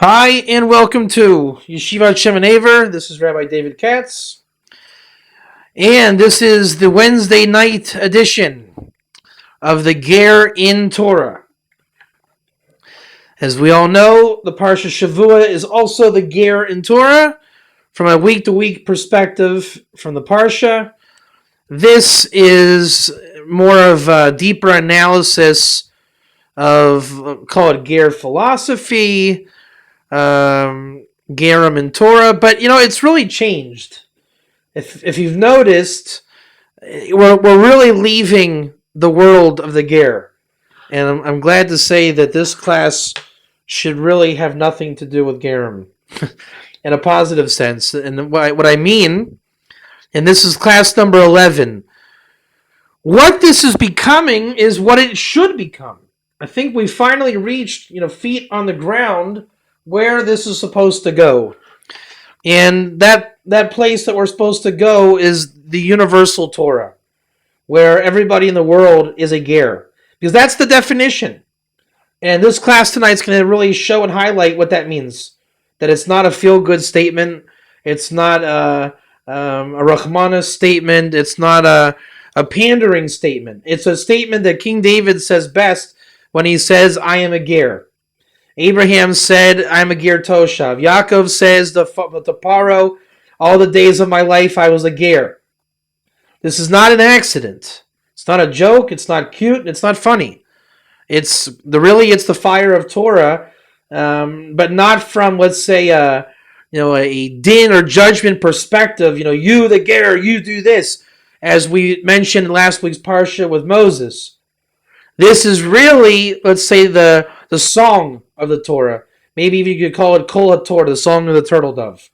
Hi, and welcome to Yeshiva Shem and Aver. This is Rabbi David Katz, and this is the Wednesday night edition of the Ger in Torah. As we all know, the Parsha Shavua is also the Ger in Torah from a week-to-week perspective from the Parsha. This is more of a deeper analysis of, call it Ger philosophy, Gerim and Torah, but it's really changed. If you've noticed, we're really leaving the world of the Ger, and I'm glad to say that this class should really have nothing to do with Gerim in a positive sense. And what I mean, and this is class number 11, what this is becoming is what it should become. I think we finally reached, feet on the ground where this is supposed to go. And that place that we're supposed to go is the universal Torah, where everybody in the world is a Ger. Because that's the definition. And this class tonight is going to really show and highlight what that means. That it's not a feel-good statement. It's not a Rahmanas statement. It's not a pandering statement. It's a statement that King David says best when he says, I am a Ger. Abraham said, I'm a Ger Toshav. Yaakov says, the Paro, all the days of my life I was a Ger. This is not an accident. It's not a joke. It's not cute. And it's not funny. It's the fire of Torah, but not from, let's say, a din or judgment perspective. You the Ger, you do this, as we mentioned in last week's Parsha with Moses. This is really, let's say, the song of the Torah. Maybe even you could call it Kol haTor, the song of the Turtledove.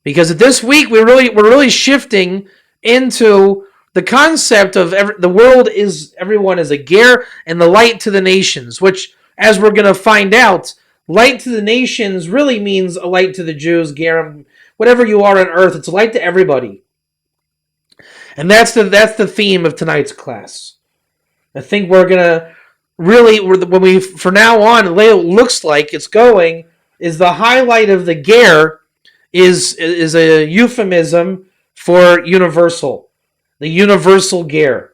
Because this week we're really shifting into the concept of the world is, everyone is a Ger, and the light to the nations, which, as we're going to find out, light to the nations really means a light to the Jews, Gerim, whatever you are on earth. It's a light to everybody. And that's the theme of tonight's class. I think we're going to really, from now on, the way it looks like it's going, is the highlight of the Ger is a euphemism for universal. The universal Ger.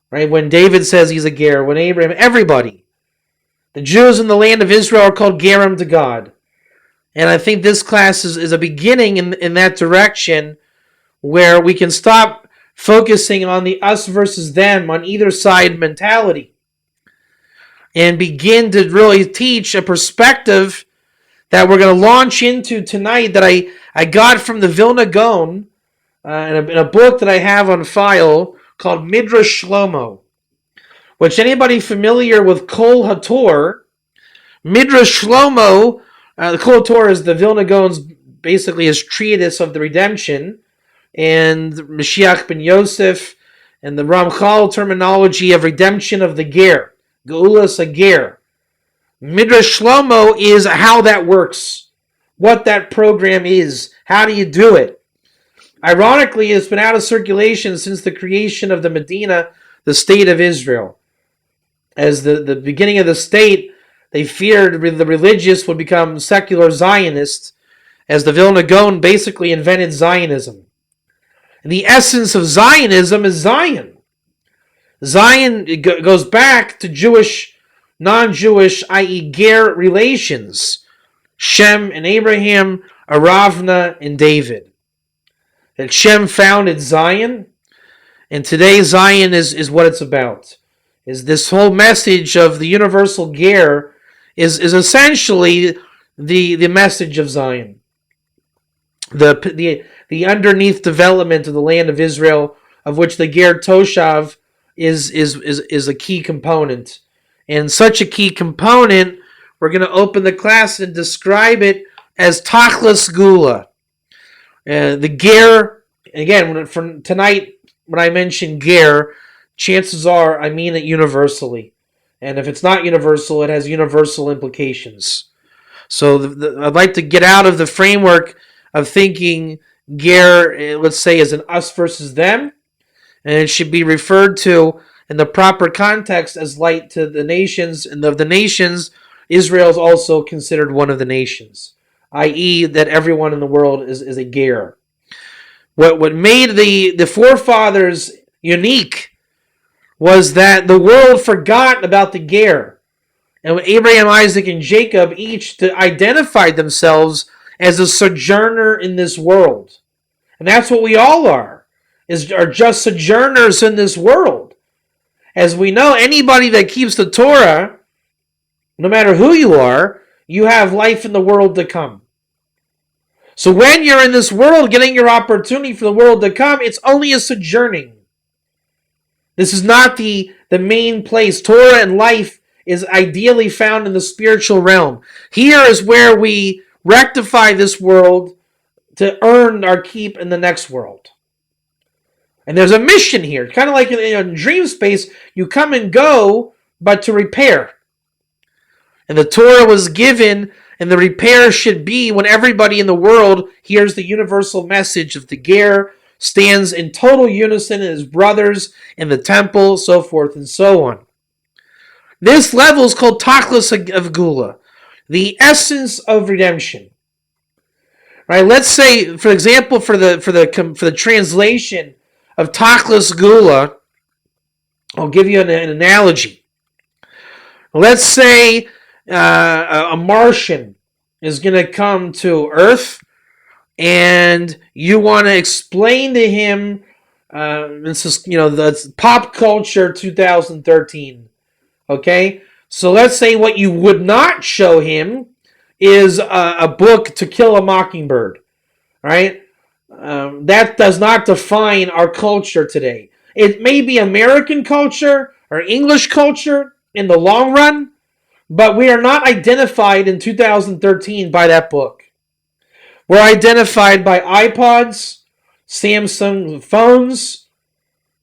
Right? When David says he's a Ger, when Abraham, everybody. The Jews in the land of Israel are called Gerim to God. And I think this class is a beginning in that direction where we can stop focusing on the us versus them on either side mentality and begin to really teach a perspective that we're going to launch into tonight that I got from the Vilna Gaon in a book that I have on file called Midrash Shlomo, which anybody familiar with Kol haTor, Midrash Shlomo, the Kol haTor is the Vilna Gaon's basically his treatise of the redemption, and Mashiach ben Yosef, and the Ramchal terminology of redemption of the Ger, Geulas a Ger. Midrash Shlomo is how that works, what that program is, how do you do it. Ironically, it's been out of circulation since the creation of the Medina, the state of Israel. As the beginning of the state, they feared the religious would become secular Zionists, as the Vilna Gaon basically invented Zionism. And the essence of Zionism is Zion. Zion goes back to Jewish, non-Jewish, i.e. Ger relations. Shem and Abraham, Aravna and David. That Shem founded Zion, and today Zion is what it's about. Is this whole message of the universal Ger is essentially the message of Zion. The underneath development of the land of Israel, of which the Ger Toshav is a key component. And such a key component, we're going to open the class and describe it as Tachlis Gula. The Ger, again, for tonight, when I mention Ger, chances are I mean it universally. And if it's not universal, it has universal implications. So I'd like to get out of the framework of thinking Ger, let's say, as an us versus them, and it should be referred to in the proper context as light to the nations, and of the nations, Israel is also considered one of the nations, i.e. that everyone in the world is a ger. What made the forefathers unique was that the world forgot about the ger. And Abraham, Isaac, and Jacob each identified themselves as a sojourner in this world. And that's what we all are just sojourners in this world. As we know, anybody that keeps the Torah, no matter who you are, you have life in the world to come. So when you're in this world getting your opportunity for the world to come, it's only a sojourning. This is not the main place. Torah and life is ideally found in the spiritual realm. Here is where we rectify this world to earn our keep in the next world. And there's a mission here. Kind of like in dream space, you come and go, but to repair. And the Torah was given, and the repair should be when everybody in the world hears the universal message of the ger, stands in total unison as brothers in the temple, so forth and so on. This level is called Tachlis of Gula, the essence of redemption. Right? Let's say, for example, for the translation of Tachlis Gula, I'll give you an analogy. Let's say a Martian is going to come to Earth, and you want to explain to him, this is the pop culture 2013. Okay, so let's say what you would not show him is a book, To Kill a Mockingbird, right? That does not define our culture today. It may be American culture or English culture in the long run, but we are not identified in 2013 by that book. We're identified by iPods, Samsung phones,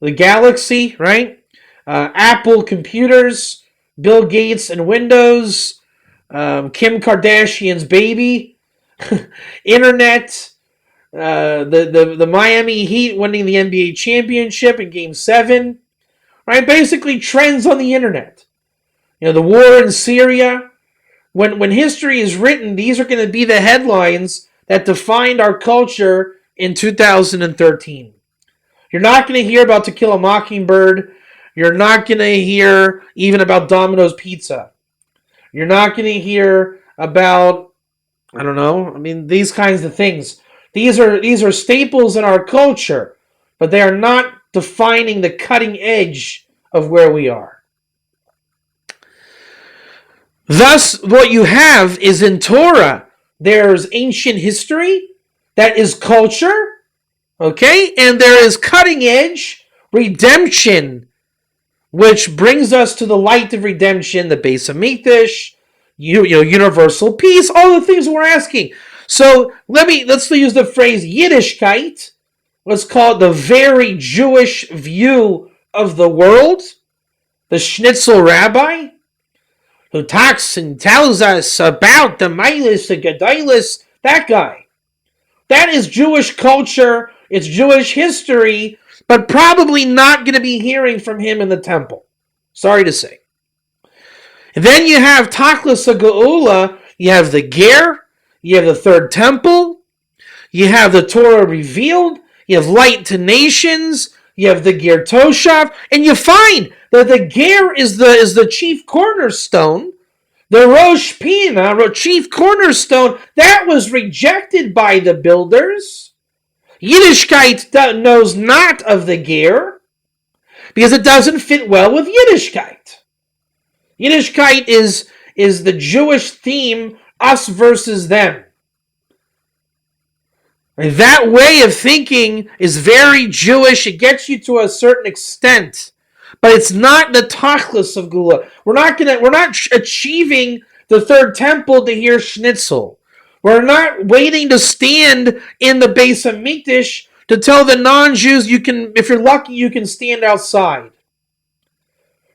the Galaxy, right? Apple computers, Bill Gates and Windows, Kim Kardashian's baby, internet, the Miami Heat winning the NBA championship in Game 7, right? Basically trends on the internet. The war in Syria. When history is written, these are going to be the headlines that defined our culture in 2013. You're not going to hear about To Kill a Mockingbird. You're not going to hear even about Domino's Pizza. You're not going to hear about, these kinds of things. These are staples in our culture, but they are not defining the cutting edge of where we are. Thus, what you have is in Torah, there's ancient history, that is culture, okay? And there is cutting edge redemption, which brings us to the light of redemption, the Beis Hamikdash, universal peace, all the things we're asking. So let's use the phrase Yiddishkeit. Let's call it the very Jewish view of the world. The Schnitzel Rabbi, who talks and tells us about the Milas, the Gedailis, that guy. That is Jewish culture, it's Jewish history, but probably not going to be hearing from him in the temple. Sorry to say. And then you have Tachlis HaGeula, you have the ger, you have the third temple, you have the Torah revealed, you have light to nations, you have the ger Toshav, and you find that the ger is the chief cornerstone, the Rosh Pina, chief cornerstone, that was rejected by the builders. Yiddishkeit knows not of the ger because it doesn't fit well with Yiddishkeit. Yiddishkeit is the Jewish theme, us versus them. And that way of thinking is very Jewish. It gets you to a certain extent, but it's not the Tachlis of Gula. We're not achieving the third temple to hear Schnitzel. We're not waiting to stand in the Beis Hamikdash to tell the non-Jews if you're lucky, you can stand outside.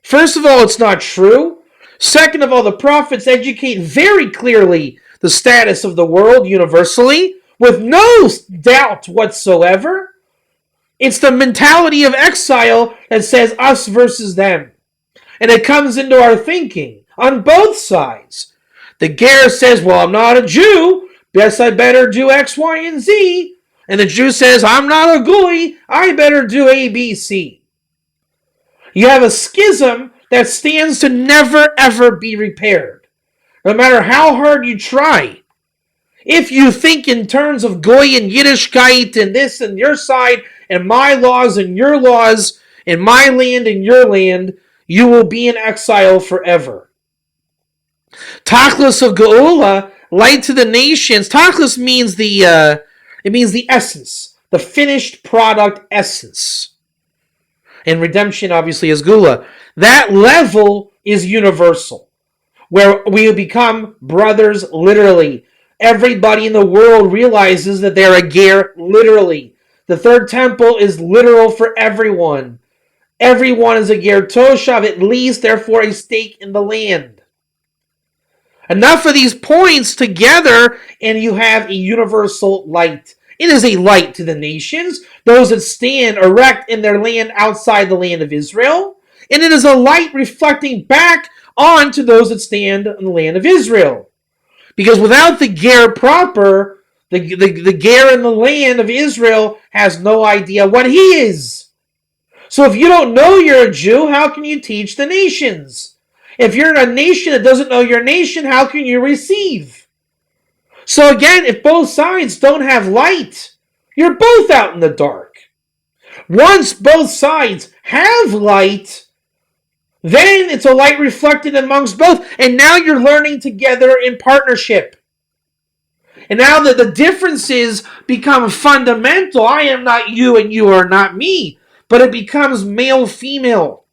First of all, it's not true. Second of all, the prophets educate very clearly the status of the world universally, with no doubt whatsoever. It's the mentality of exile that says us versus them. And it comes into our thinking on both sides. The ger says, well, I'm not a Jew. Guess I better do X, Y, and Z. And the Jew says, I'm not a goy. I better do A, B, C. You have a schism that stands to never, ever be repaired. No matter how hard you try. If you think in terms of goy and Yiddishkeit and this and your side and my laws and your laws and my land and your land, you will be in exile forever. Tachlis of Geula, light to the nations. Tachlis means the essence, the finished product essence. And redemption obviously is Geula. That level is universal, where we become brothers literally. Everybody in the world realizes that they're a ger literally. The third temple is literal for everyone. Everyone is a ger toshav, at least, therefore a stake in the land. Enough of these points together, and you have a universal light. It is a light to the nations, those that stand erect in their land outside the land of Israel. And it is a light reflecting back onto those that stand in the land of Israel. Because without the ger proper, the ger in the land of Israel has no idea what he is. So if you don't know you're a Jew, how can you teach the nations? If you're in a nation that doesn't know your nation, how can you receive? So again, if both sides don't have light, you're both out in the dark. Once both sides have light, then it's a light reflected amongst both. And now you're learning together in partnership. And now that the differences become fundamental, I am not you and you are not me. But it becomes male-female.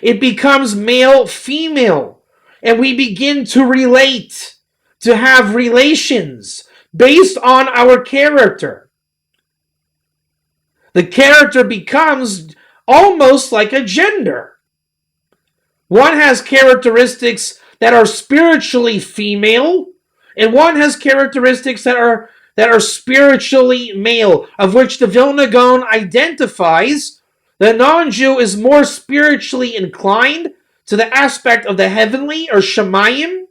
It becomes male-female. And we begin to relate, to have relations based on our character. The character becomes almost like a gender. One has characteristics that are spiritually female, and one has characteristics that are spiritually male, of which the Vilna Gaon identifies the non-Jew is more spiritually inclined to the aspect of the heavenly or Shemayim,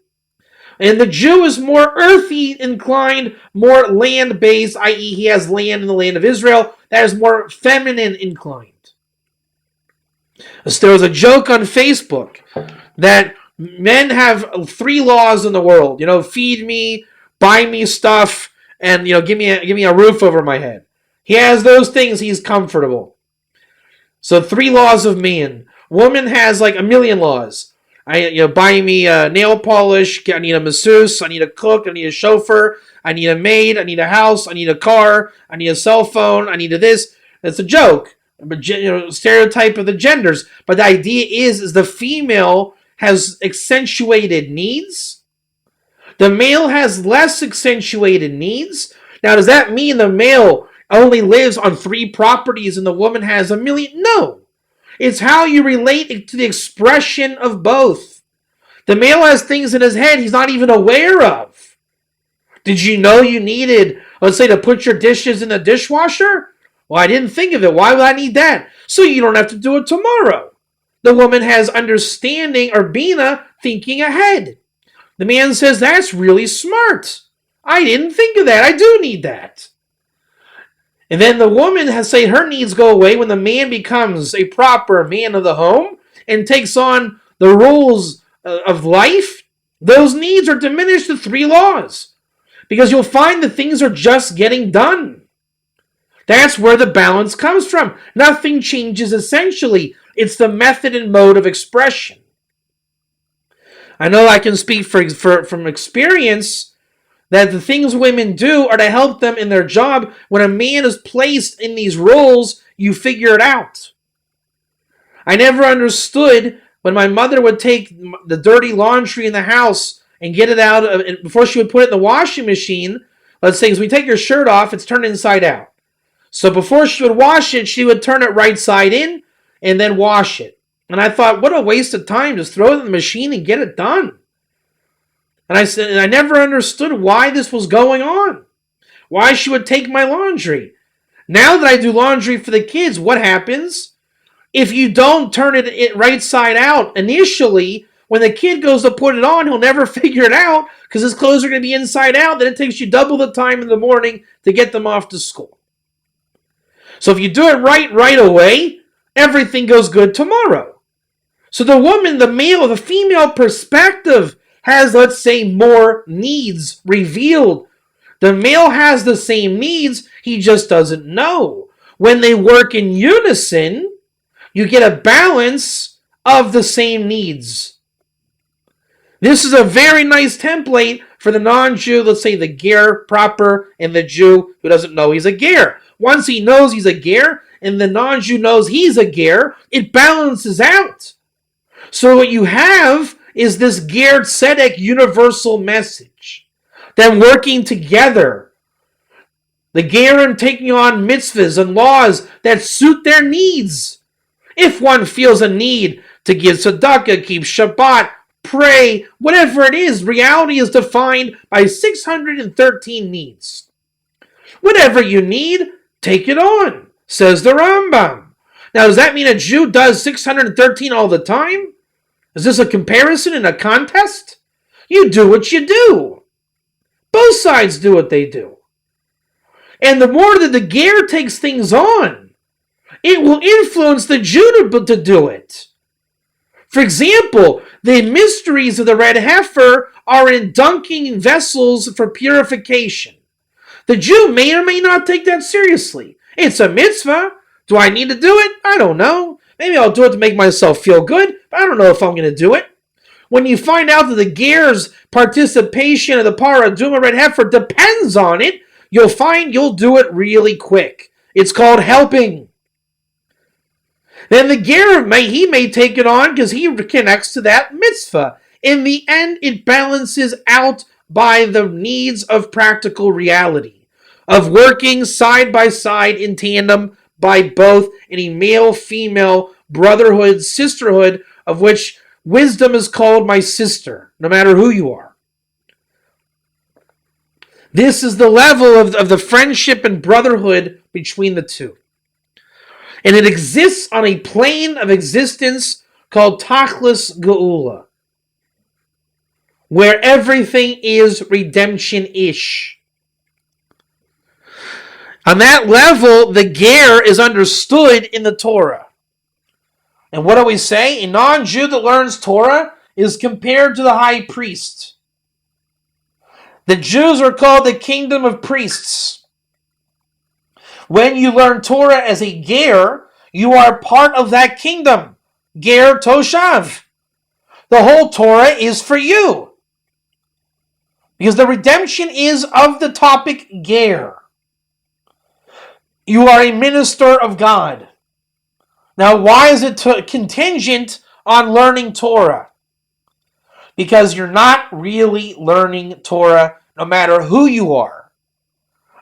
and the Jew is more earthy inclined, more land-based, i.e. he has land in the land of Israel, that is more feminine inclined. There was a joke on Facebook that men have 3 laws in the world. Feed me, buy me stuff, and give me a roof over my head. He has those things, he's comfortable. So 3 laws of man. Woman has like a million laws. Buy me nail polish, I need a masseuse, I need a cook, I need a chauffeur, I need a maid, I need a house, I need a car, I need a cell phone, I need a this. That's a joke. Stereotype of the genders. But the idea is the female has accentuated needs. The male has less accentuated needs. Now, does that mean the male only lives on 3 properties and the woman has a million? No. It's how you relate to the expression of both. The male has things in his head he's not even aware of. Did you know you needed, let's say, to put your dishes in the dishwasher? Well, I didn't think of it. Why would I need that? So you don't have to do it tomorrow. The woman has understanding or bina, thinking ahead. The man says, that's really smart. I didn't think of that. I do need that. And then the woman has say her needs go away when the man becomes a proper man of the home and takes on the rules of life. Those needs are diminished to 3 laws. Because you'll find that things are just getting done. That's where the balance comes from. Nothing changes essentially. It's the method and mode of expression. I know I can speak from experience that the things women do are to help them in their job. When a man is placed in these roles, you figure it out. I never understood when my mother would take the dirty laundry in the house and get it out, and before she would put it in the washing machine. Let's say, as we take your shirt off, it's turned inside out. So before she would wash it, she would turn it right side in and then wash it. And I thought, what a waste of time. Just throw it in the machine and get it done. And I never understood why this was going on. Why she would take my laundry. Now that I do laundry for the kids, what happens? If you don't turn it right side out initially, when the kid goes to put it on, he'll never figure it out because his clothes are going to be inside out. Then it takes you double the time in the morning to get them off to school. So if you do it right away, everything goes good tomorrow. So the woman, the male, the female perspective has, let's say, more needs revealed. The male has the same needs, he just doesn't know. When they work in unison, you get a balance of the same needs. This is a very nice template for the non-Jew, let's say the ger proper, and the Jew who doesn't know he's a ger. Once he knows he's a ger, and the non-Jew knows he's a ger, it balances out. So what you have is this ger tzedek universal message. Them working together. The gerim taking on mitzvahs and laws that suit their needs. If one feels a need to give tzedakah, keep Shabbat, pray, whatever it is, reality is defined by 613 needs. Whatever you need, take it on, says the Rambam. Now, does that mean a Jew does 613 all the time? Is this a comparison and a contest? You do what you do. Both sides do what they do. And the more that the ger takes things on, it will influence the Jew to do it. For example, the mysteries of the red heifer are in dunking vessels for purification. The Jew may or may not take that seriously. It's a mitzvah. Do I need to do it? I don't know. Maybe I'll do it to make myself feel good, but I don't know if I'm going to do it. When you find out that the ger's participation of the paraduma red heifer depends on it, you'll find you'll do it really quick. It's called helping. Then the ger may take it on because he connects to that mitzvah. In the end, it balances out by the needs of practical reality, of working side by side in tandem by both in a male-female brotherhood, sisterhood, of which wisdom is called my sister, no matter who you are. This is the level of the friendship and brotherhood between the two. And it exists on a plane of existence called Tachlis Geula, where everything is redemption-ish. On that level, the ger is understood in the Torah. And what do we say? A non-Jew that learns Torah is compared to the high priest. The Jews are called the kingdom of priests. When you learn Torah as a ger, you are part of that kingdom. Ger Toshav. The whole Torah is for you. Because the redemption is of the topic ger. You are a minister of God. Now, why is it contingent on learning Torah? Because you're not really learning Torah no matter who you are,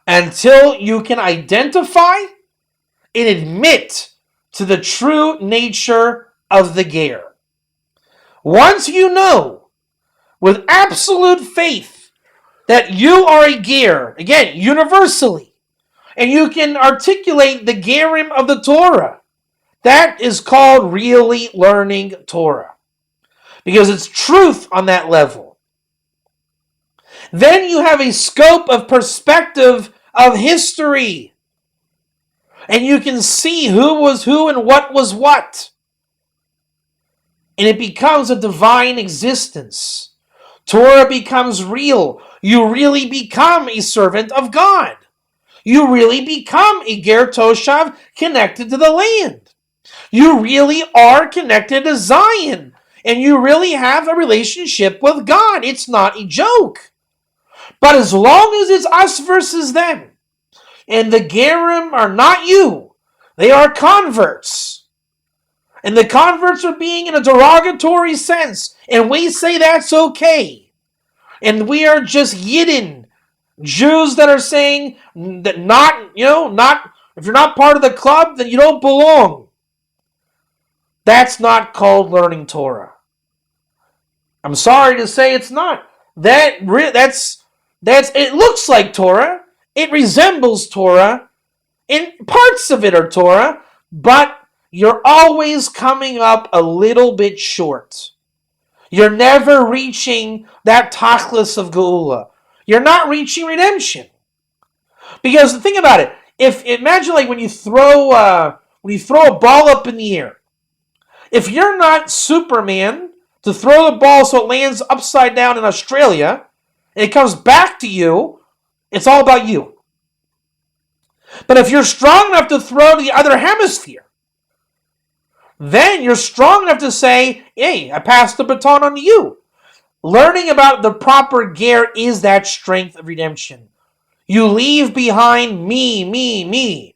until you can identify and admit to the true nature of the ger. Once you know with absolute faith that you are a ger, again, universally, and you can articulate the gerim of the Torah, that is called really learning Torah. Because it's truth on that level. Then you have a scope of perspective of history. And you can see who was who and what was what. And it becomes a divine existence. Torah becomes real. You really become a servant of God. You really become a ger toshav connected to the land. You really are connected to Zion. And you really have a relationship with God. It's not a joke. But as long as it's us versus them, and the gerim are not you, they are converts. And the converts are being in a derogatory sense. And we say that's okay. And we are just Yidden. Jews that are saying that if you're not part of the club, then you don't belong. That's not called learning Torah. I'm sorry to say it's not. That's it looks like Torah. It resembles Torah. And parts of it are Torah, but you're always coming up a little bit short. You're never reaching that tachlis of geula. You're not reaching redemption. Because think about it. Imagine like when you throw a ball up in the air. If you're not Superman to throw the ball so it lands upside down in Australia and it comes back to you, it's all about you. But if you're strong enough to throw to the other hemisphere, then you're strong enough to say, hey, I passed the baton on to you. Learning about the proper ger is that strength of redemption. You leave behind me.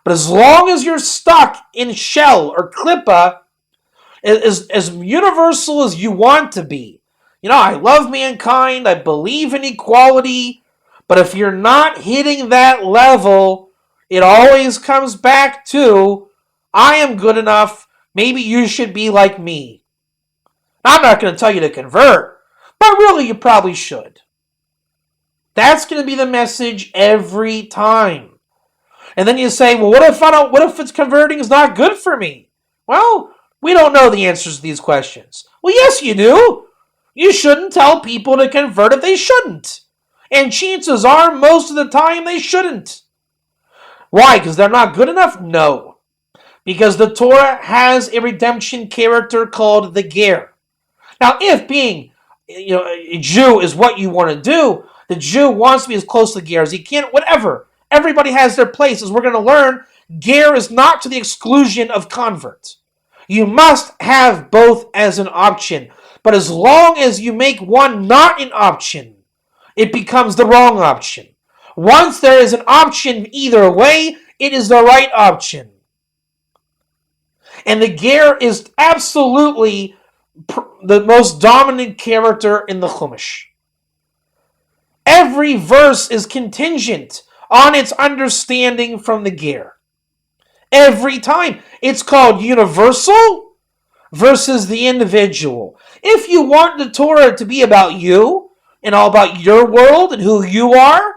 But as long as you're stuck in shell or klippa, as universal as you want to be, I love mankind, I believe in equality, but if you're not hitting that level, it always comes back to, I am good enough, maybe you should be like me. I'm not going to tell you to convert, but really you probably should. That's going to be the message every time. And then you say, well, what if it's converting is not good for me? Well, we don't know the answers to these questions. Well, yes, you do. You shouldn't tell people to convert if they shouldn't. And chances are, most of the time, they shouldn't. Why? Because they're not good enough? No. Because the Torah has a redemption character called the ger. Now, if being a Jew is what you want to do, the Jew wants to be as close to ger as he can, whatever. Everybody has their place. As we're going to learn, ger is not to the exclusion of convert. You must have both as an option. But as long as you make one not an option, it becomes the wrong option. Once there is an option either way, it is the right option. And the ger is absolutely the most dominant character in the Chumash. Every verse is contingent on its understanding from the ger. Every time. It's called universal versus the individual. If you want the Torah to be about you and all about your world and who you are,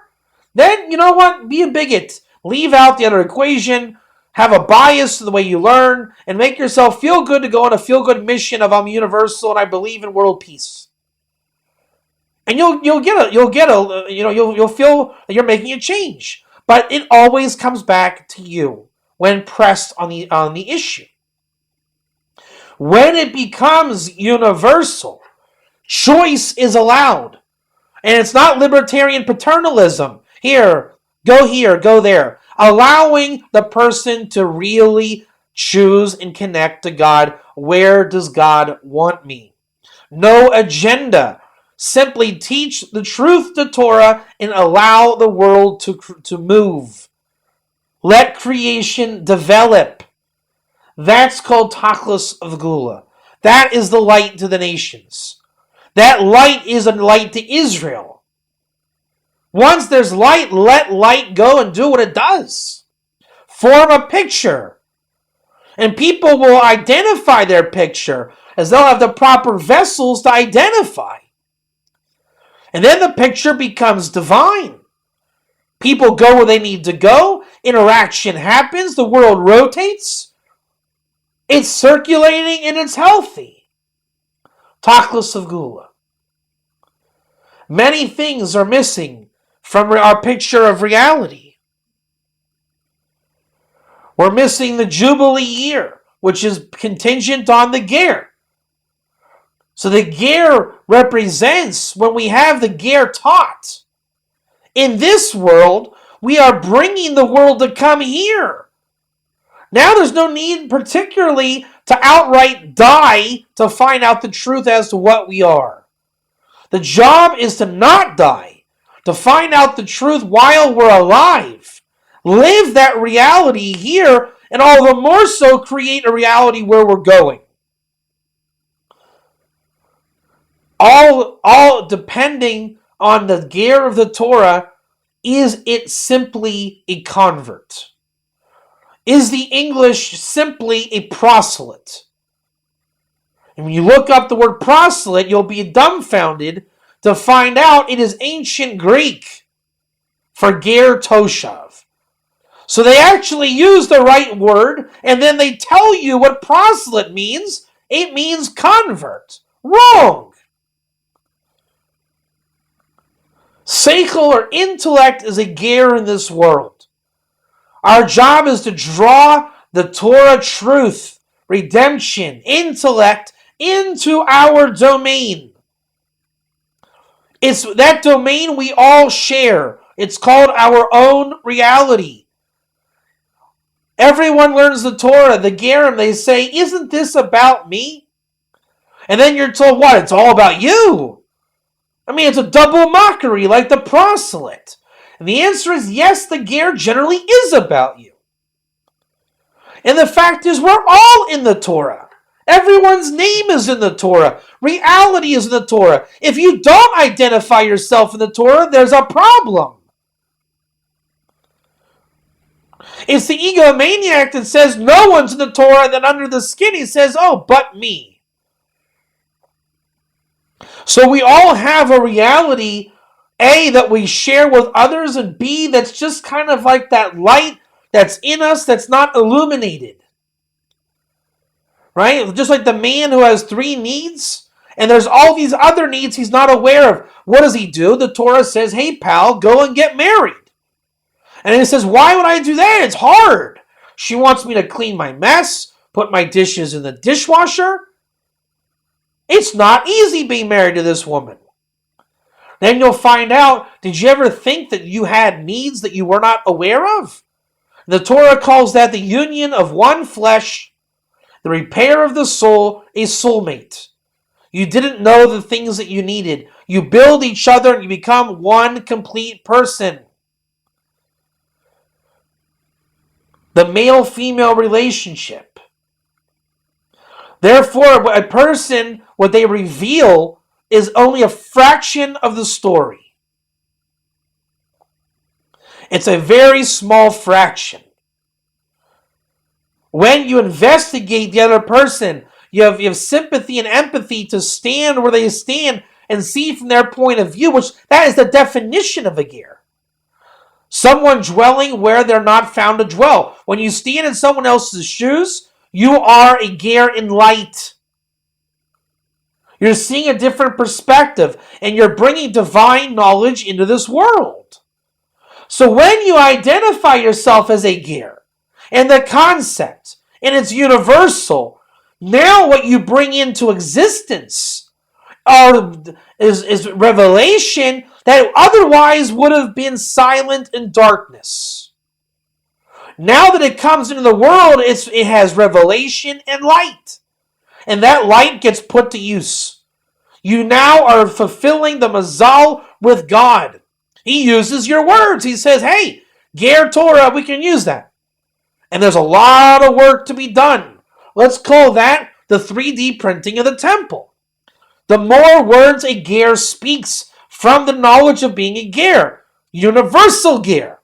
then you know what? Be a bigot. Leave out the other equation. Have a bias to the way you learn, and make yourself feel good to go on a feel-good mission of I'm universal and I believe in world peace. And you'll feel that you're making a change. But it always comes back to you when pressed on the issue. When it becomes universal, choice is allowed. And it's not libertarian paternalism. Here, go there. Allowing the person to really choose and connect to God. Where does God want me? No agenda. Simply teach the truth to Torah and allow the world to move. Let creation develop. That's called tachlis of geula. That is the light to the nations. That light is a light to Israel. Once there's light, let light go and do what it does. Form a picture. And people will identify their picture as they'll have the proper vessels to identify. And then the picture becomes divine. People go where they need to go. Interaction happens. The world rotates. It's circulating and it's healthy. Tachlis of geula. Many things are missing from our picture of reality. We're missing the Jubilee year, which is contingent on the ger. So the ger represents when we have the ger taught. In this world, we are bringing the world to come here. Now there's no need particularly to outright die to find out the truth as to what we are. The job is to not die, to find out the truth while we're alive. Live that reality here, and all the more so create a reality where we're going. All depending on the ger of the Torah, is it simply a convert? Is the English simply a proselyte? And when you look up the word proselyte, you'll be dumbfounded to find out it is ancient Greek for ger toshav. So they actually use the right word, and then they tell you what proselyte means. It means convert Wrong. Seichel or intellect is a ger in this world. Our job is to draw the Torah truth, redemption, intellect into our domain. It's that domain we all share. It's called our own reality. Everyone learns the Torah, the Gerim, they say, isn't this about me? And then you're told, what? It's all about you. I mean, it's a double mockery like the proselyte. And the answer is yes, the ger generally is about you. And the fact is, we're all in the Torah. Everyone's name is in the Torah. Reality is in the Torah. If you don't identify yourself in the Torah, there's a problem. It's the egomaniac that says no one's in the Torah, and then under the skin he says, oh, but me. So we all have a reality, A, that we share with others, and B, that's just kind of like that light that's in us that's not illuminated. Right? Just like the man who has 3 needs, and there's all these other needs he's not aware of. What does he do? The Torah says, hey, pal, go and get married. And he says, why would I do that? It's hard. She wants me to clean my mess, put my dishes in the dishwasher. It's not easy being married to this woman. Then you'll find out, did you ever think that you had needs that you were not aware of? The Torah calls that the union of one flesh, the repair of the soul, a soulmate. You didn't know the things that you needed. You build each other and you become one complete person. The male-female relationship. Therefore, a person, what they reveal is only a fraction of the story. It's a very small fraction. When you investigate the other person, you have sympathy and empathy to stand where they stand and see from their point of view, which that is the definition of a ger. Someone dwelling where they're not found to dwell. When you stand in someone else's shoes, you are a ger in light. You're seeing a different perspective, and you're bringing divine knowledge into this world. So when you identify yourself as a ger, and the concept, and it's universal, now what you bring into existence is revelation that otherwise would have been silent in darkness. Now that it comes into the world, it has revelation and light. And that light gets put to use. You now are fulfilling the mazal with God. He uses your words. He says, hey, ger Torah, we can use that. And there's a lot of work to be done. Let's call that the 3D printing of the temple. The more words a ger speaks from the knowledge of being a ger, universal ger,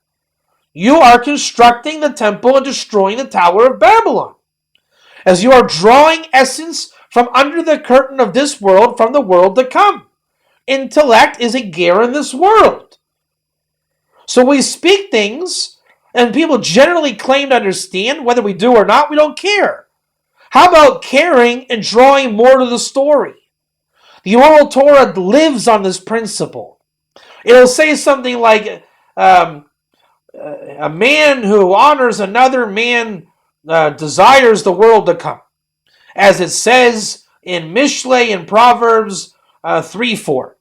you are constructing the temple and destroying the Tower of Babylon. As you are drawing essence from under the curtain of this world from the world to come. Intellect is a ger in this world. So we speak things, and people generally claim to understand. Whether we do or not, we don't care. How about caring and drawing more to the story? The oral Torah lives on this principle. It'll say something like, a man who honors another man desires the world to come. As it says in Mishlei and Proverbs 3:4.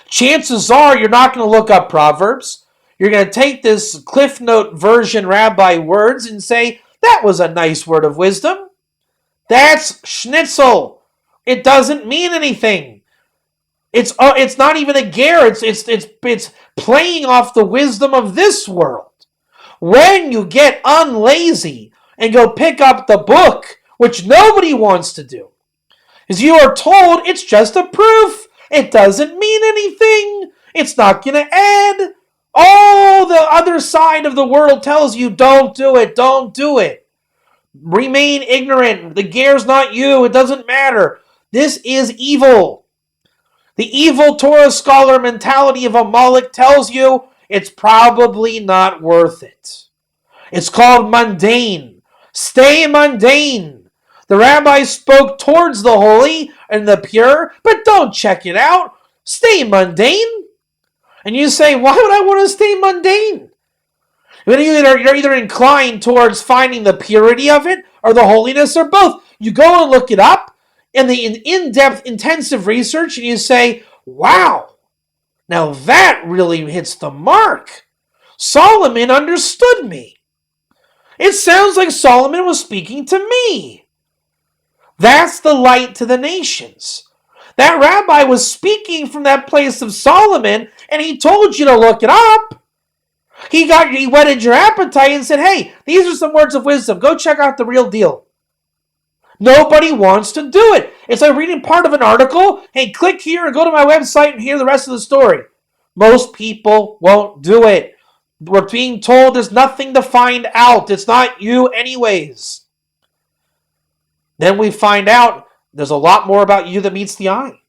Chances are you're not going to look up Proverbs. You're going to take this Cliff Note version rabbi words and say, that was a nice word of wisdom. That's schnitzel. It doesn't mean anything. It's not even a ger. It's playing off the wisdom of this world. When you get unlazy and go pick up the book, which nobody wants to do, is you are told it's just a proof. It doesn't mean anything. It's not going to add. All the other side of the world tells you, don't do it, don't do it. Remain ignorant. The ger's not you. It doesn't matter. This is evil. The evil Torah scholar mentality of Amalek tells you it's probably not worth it. It's called mundane. Stay mundane. The rabbi spoke towards the holy, and the pure, but don't check it out. Stay mundane. And you say, why would I want to stay mundane? You're either inclined towards finding the purity of it or the holiness or both. You go and look it up in the in-depth intensive research and you say, wow, now that really hits the mark. Solomon understood me. It sounds like Solomon was speaking to me. That's the light to the nations. That rabbi was speaking from that place of Solomon, and he told you to look it up. He whetted your appetite and said, hey, these are some words of wisdom. Go check out the real deal. Nobody wants to do it. It's like reading part of an article. Hey, click here and go to my website and hear the rest of the story. Most people won't do it. We're being told there's nothing to find out. It's not you anyways. Then we find out there's a lot more about you that meets the eye.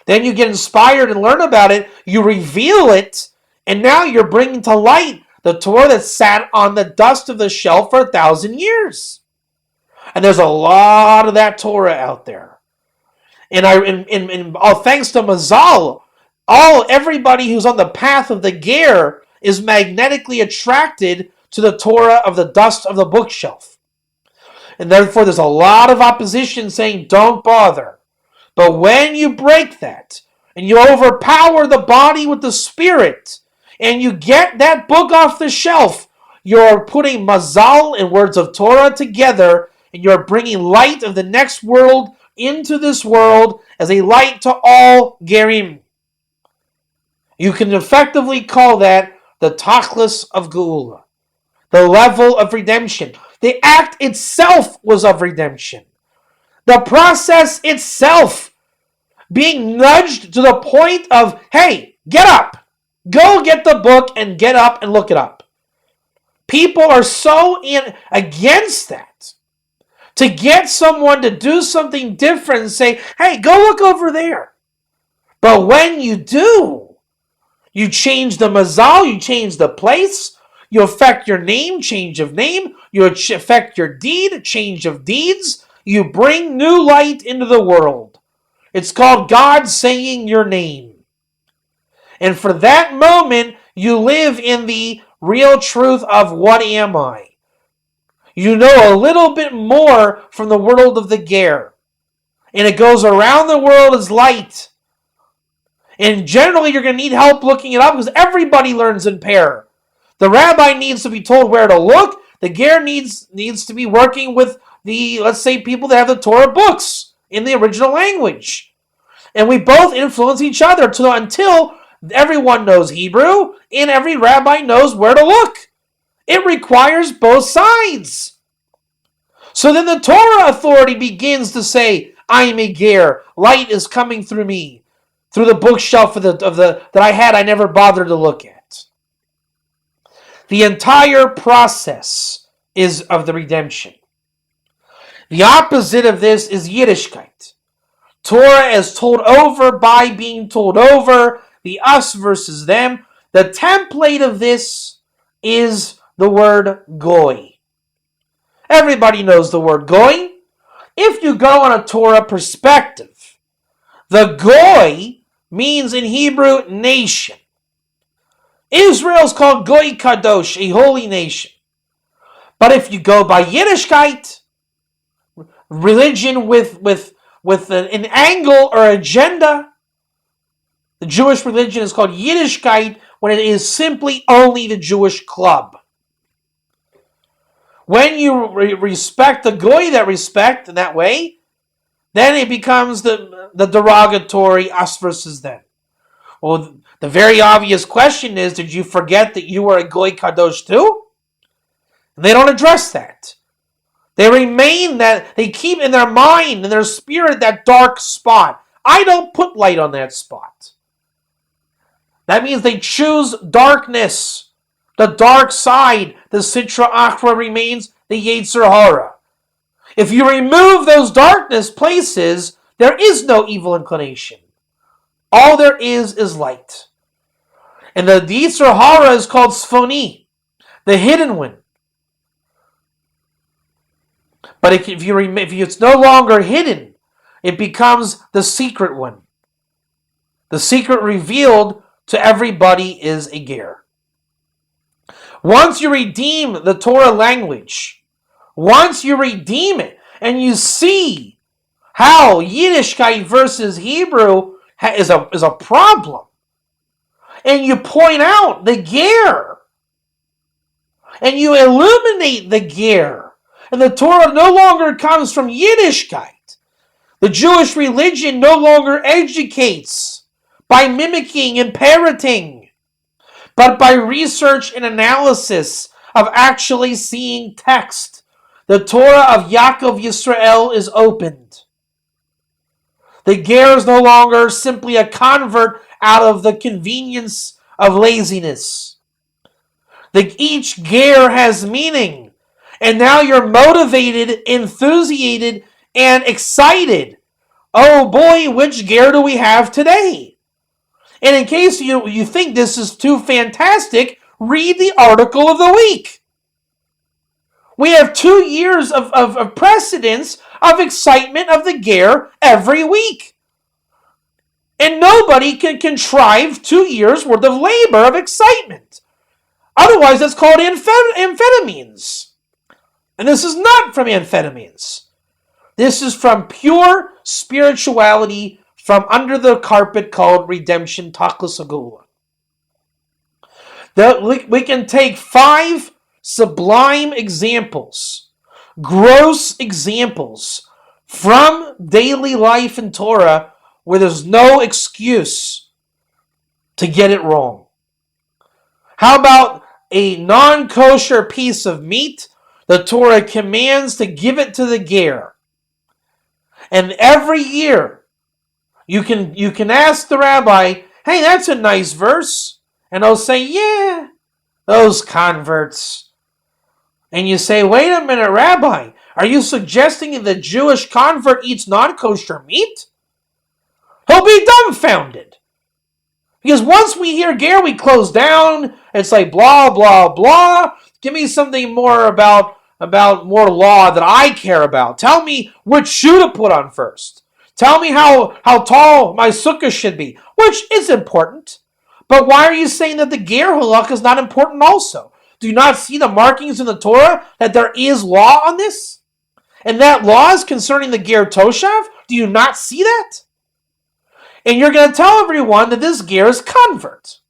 Then you get inspired and learn about it. You reveal it. And now you're bringing to light the Torah that sat on the dust of the shelf for 1,000 years. And there's a lot of that Torah out there. And thanks to Mazal, everybody who's on the path of the Ger is magnetically attracted to the Torah of the dust of the bookshelf. And therefore there's a lot of opposition saying don't bother. But when you break that and you overpower the body with the spirit and you get that book off the shelf, you're putting Mazal and words of Torah together and you're bringing light of the next world into this world as a light to all Gerim. You can effectively call that the Tachlis of Geula, the level of redemption. The act itself was of redemption. The process itself being nudged to the point of, hey, get up. Go get the book and get up and look it up. People are so against that. To get someone to do something different and say, hey, go look over there. But when you do, you change the mazal, you change the place, you affect your name, change of name, you affect your deed, change of deeds, you bring new light into the world. It's called God saying your name. And for that moment, you live in the real truth of what am I? You know a little bit more from the world of the Ger. And it goes around the world as light. And generally you're going to need help looking it up because everybody learns in pair. The rabbi needs to be told where to look. The Ger needs to be working with the, let's say, people that have the Torah books in the original language. And we both influence each other until everyone knows Hebrew and every rabbi knows where to look. It requires both sides. So then the Torah authority begins to say, I'm a Ger. Light is coming through me, through the bookshelf that I had I never bothered to look at. The entire process is of the redemption. The opposite of this is Yiddishkeit. Torah is told over by being told over, the us versus them. The template of this is the word goy. Everybody knows the word goy. If you go on a Torah perspective, the goy means in Hebrew nation. Israel is called goy kadosh, a holy nation. But if you go by Yiddishkeit, religion with an angle or agenda, the Jewish religion is called Yiddishkeit when it is simply only the Jewish club. When you respect the goy that respect in that way, then it becomes the derogatory us versus them. Well, the very obvious question is, did you forget that you were a goy kadosh too? And they don't address that. They remain that, they keep in their mind and their spirit that dark spot. I don't put light on that spot. That means they choose darkness. The dark side, the Sitra Achra remains the Yetzer Hara. If you remove those darkness places, there is no evil inclination. All there is light. And the Yetzer Hara is called Sfoni, the hidden one. But if it's no longer hidden, it becomes the secret one. The secret revealed to everybody is a ger. Once you redeem the Torah language, once you redeem it, and you see how Yiddishkeit versus Hebrew is a problem, and you point out the ger, and you illuminate the ger, and the Torah no longer comes from Yiddishkeit. The Jewish religion no longer educates by mimicking and parroting, but by research and analysis of actually seeing text. The Torah of Yaakov Yisrael is opened. The ger is no longer simply a convert out of the convenience of laziness. Each ger has meaning. And now you're motivated, enthusiastic, and excited. Oh boy, which ger do we have today? And in case you think this is too fantastic, read the article of the week. We have 2 years of precedence of excitement of the ger every week. And nobody can contrive 2 years worth of labor of excitement. Otherwise, that's called amphetamines. And this is not from amphetamines. This is from pure spirituality from under the carpet called redemption, Tachlis Agula. We can take 5 sublime examples, gross examples from daily life in Torah where there's no excuse to get it wrong. How about a non-kosher piece of meat? The Torah commands to give it to the ger. And every year, you can ask the rabbi, hey, that's a nice verse. And they'll say, yeah, those converts. And you say, wait a minute, Rabbi, are you suggesting that the Jewish convert eats non-kosher meat? He'll be dumbfounded. Because once we hear ger, we close down. It's like blah, blah, blah. Give me something more about more law that I care about. Tell me which shoe to put on first. Tell me how tall my sukkah should be, which is important. But why are you saying that the ger halakha is not important also? Do you not see the markings in the Torah that there is law on this? And that law is concerning the ger toshav? Do you not see that? And you're going to tell everyone that this ger is convert.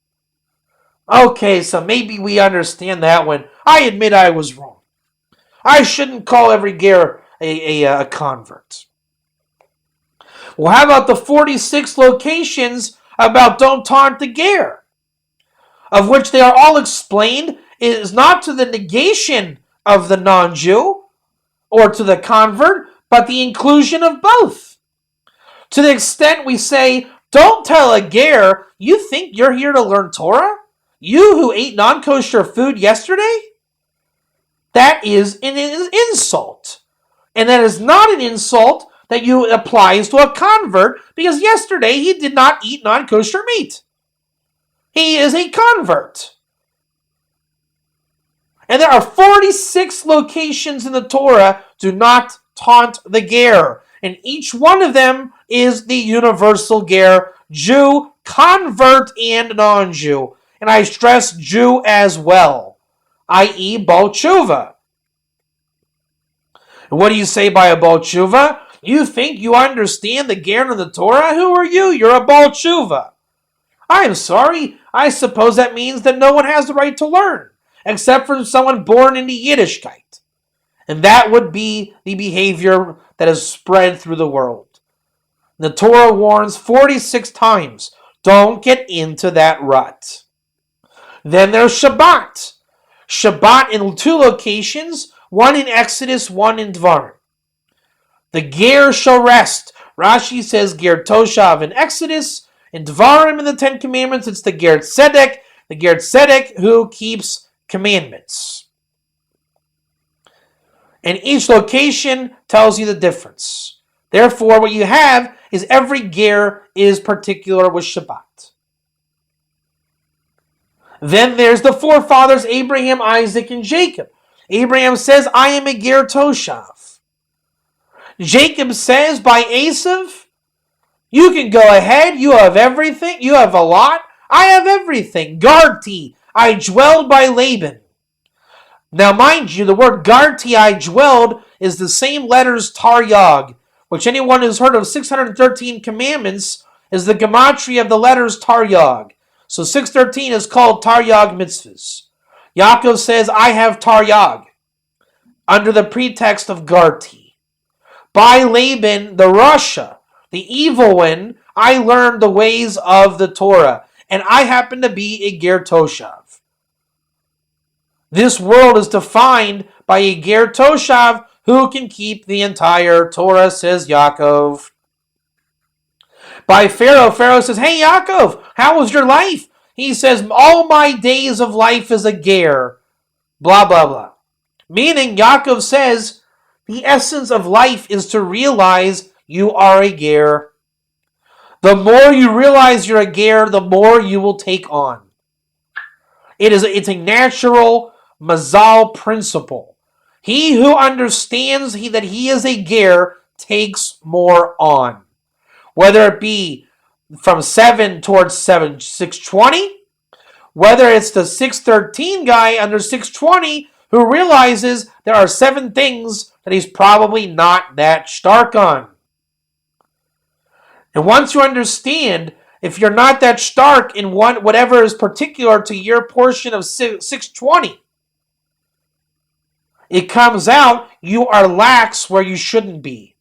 Okay, so maybe we understand that one. I admit I was wrong. I shouldn't call every ger a convert. Well, how about the 46 locations about don't taunt the ger? Of which they are all explained is not to the negation of the non-Jew or to the convert, but the inclusion of both. To the extent we say, don't tell a ger, you think you're here to learn Torah? You who ate non-kosher food yesterday? That is an insult. And that is not an insult that applies to a convert, because yesterday he did not eat non-kosher meat. He is a convert. And there are 46 locations in the Torah do not taunt the ger. And each one of them is the universal ger, Jew, convert, and non-Jew. And I stress Jew as well, i.e. Baal Tshuva. And what do you say by a Baal Tshuva? You think you understand the ger in the Torah? Who are you? You're a Baal Tshuva. I'm sorry. I suppose that means that no one has the right to learn, except for someone born into Yiddishkeit. And that would be the behavior that is spread through the world. The Torah warns 46 times, don't get into that rut. Then there's Shabbat. Shabbat in 2 locations, one in Exodus, one in Dvarim. The ger shall rest. Rashi says ger toshav in Exodus. In Dvarim in the 10 Commandments, it's the ger tzedek who keeps commandments. And each location tells you the difference. Therefore, what you have is every ger is particular with Shabbat. Then there's the forefathers, Abraham, Isaac, and Jacob. Abraham says, I am a ger toshav. Jacob says by Esav, you can go ahead, you have everything, you have a lot, I have everything. Garti, I dwelled by Laban. Now mind you, the word Garti, I dwelled, is the same letters Taryag, which anyone who's heard of 613 commandments is the gematria of the letters Taryag. So 613 is called Taryag mitzvahs. Yaakov says, I have Taryag, under the pretext of Garti. By Laban, the Rasha, the evil one, I learned the ways of the Torah, and I happen to be a Ger Toshav. This world is defined by a Ger Toshav who can keep the entire Torah, says Yaakov. By Pharaoh, Pharaoh says, hey Yaakov, how was your life? He says, all my days of life is a Ger, blah, blah, blah. Meaning, Yaakov says, the essence of life is to realize you are a Ger. The more you realize you're a Ger, the more you will take on. It's a natural Mazal principle. He who understands that he is a Ger takes more on. Whether it be from 7 towards 620, whether it's the 613 guy under 620 who realizes there are 7 things that he's probably not that stark on. And once you understand, if you're not that stark in whatever is particular to your portion of 620, it comes out you are lax where you shouldn't be.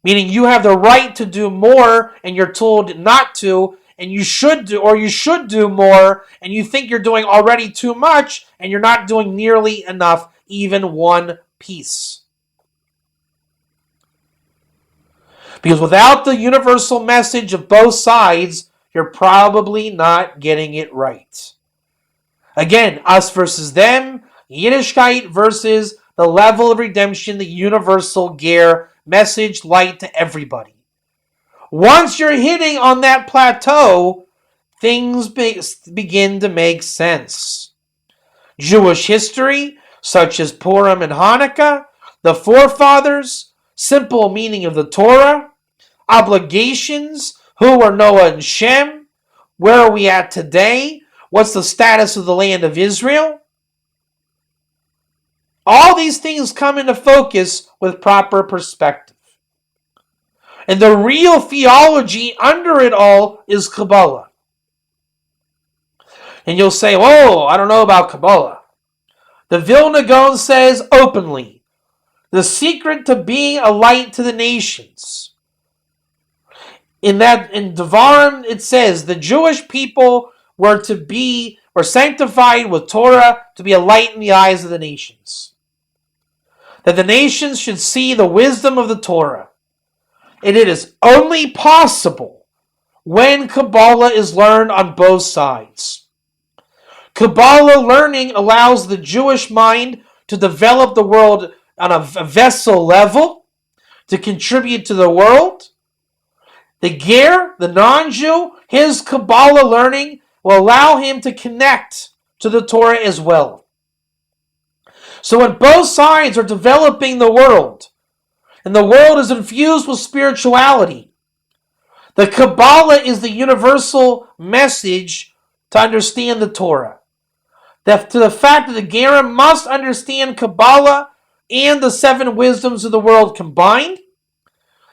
Meaning you have the right to do more and you're told not to, and you should do more, and you think you're doing already too much, and you're not doing nearly enough, even one piece. Because without the universal message of both sides, you're probably not getting it right. Again, us versus them, Yiddishkeit versus the level of redemption, the universal Ger message, light to everybody. Once you're hitting on that plateau, things begin to make sense. Jewish history, such as Purim and Hanukkah, the forefathers, simple meaning of the Torah, obligations, who are Noah and Shem, where are we at today, what's the status of the land of Israel. All these things come into focus with proper perspective. And the real theology under it all is Kabbalah. And you'll say, oh, I don't know about Kabbalah. The Vilna Gaon says openly, the secret to being a light to the nations. In Devarim, it says the Jewish people were sanctified with Torah to be a light in the eyes of the nations. That the nations should see the wisdom of the Torah. And it is only possible when Kabbalah is learned on both sides. Kabbalah learning allows the Jewish mind to develop the world on a vessel level, to contribute to the world. The Ger, the non-Jew, his Kabbalah learning will allow him to connect to the Torah as well. So when both sides are developing the world, and the world is infused with spirituality, the Kabbalah is the universal message to understand the Torah. To the fact that the Ger must understand Kabbalah and the 7 wisdoms of the world combined,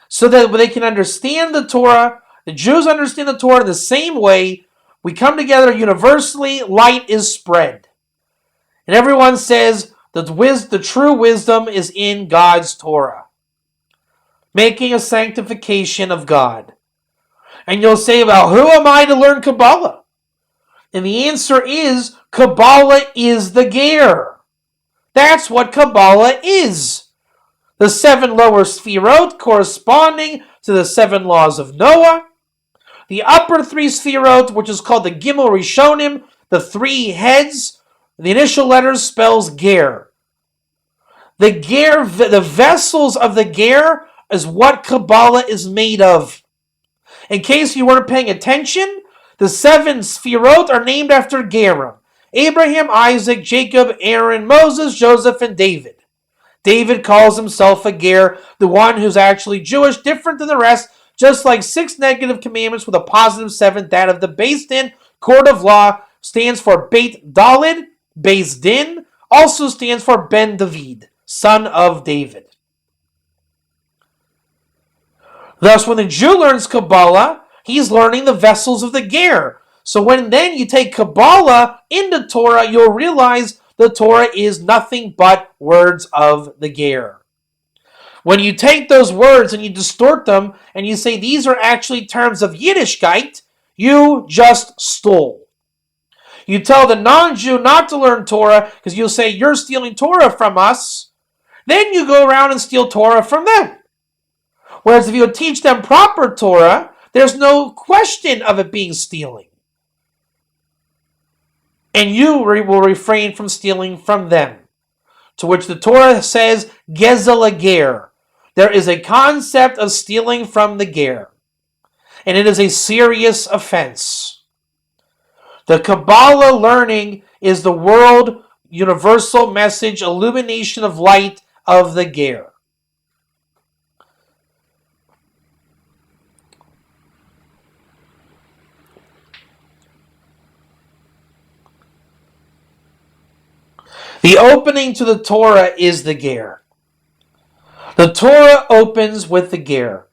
so that they can understand the Torah, the Jews understand the Torah in the same way, we come together universally, light is spread. And everyone says that the true wisdom is in God's Torah, making a sanctification of God. And you'll say, well, who am I to learn Kabbalah? And the answer is, Kabbalah is the Ger. That's what Kabbalah is. The 7 lower sfirot corresponding to the 7 laws of Noah. The upper 3 sfirot, which is called the Gimel Rishonim, the 3 heads, the initial letters spells Ger. The Ger, the vessels of the Ger is what Kabbalah is made of. In case you weren't paying attention, the 7 sfirot are named after Gerim. Abraham, Isaac, Jacob, Aaron, Moses, Joseph, and David. David calls himself a ger, the one who's actually Jewish, different than the rest, just like 6 negative commandments with a positive 7th, that of the Beis Din, court of law, stands for Beit Dalid. Beis Din also stands for Ben David, son of David. Thus, when the Jew learns Kabbalah, he's learning the vessels of the ger. So when then you take Kabbalah into Torah, you'll realize the Torah is nothing but words of the ger. When you take those words and you distort them and you say these are actually terms of Yiddishkeit, you just stole. You tell the non-Jew not to learn Torah because you'll say you're stealing Torah from us. Then you go around and steal Torah from them. Whereas if you teach them proper Torah, there's no question of it being stealing. And you will refrain from stealing from them. To which the Torah says, Gezel ger. There is a concept of stealing from the ger. And it is a serious offense. The Kabbalah learning is the world universal message, illumination of light of the ger. The opening to the Torah is the ger. The Torah opens with the ger,